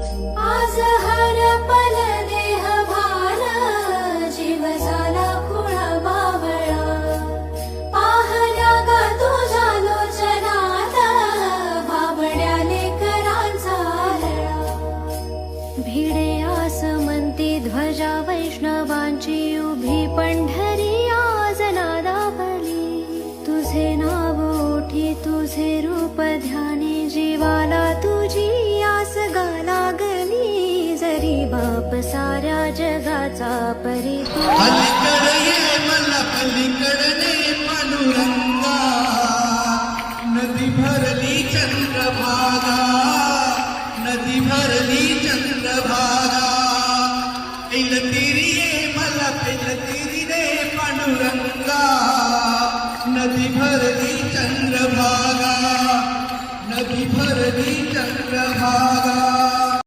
आज हरपल देह भान, जीव झाला खुळा बावळा. पाहल्या ग तुझ्या लोचनात, बाबड्या लेकरांचा लळा. भिडे आसमंती ध्वजा वैष्णवांची उभी, पंढरी आज नादावली. तुझे नाव ओठी तुझे रूप ध्यानी, जीवाला तुझी आस गा लागली. जरी बाप साऱ्या जगाचा परितू, अलीकडे ये मला पलीकडे पांडुरंगा. नदी भरली चंद्रभागा, नदी भरली चंद्रभागा. पेल तिरी ये मला पेल तिरी रे पांडुरंगा. नदी भरली चंद्रभागा, नदी भरली चंद्रभागा.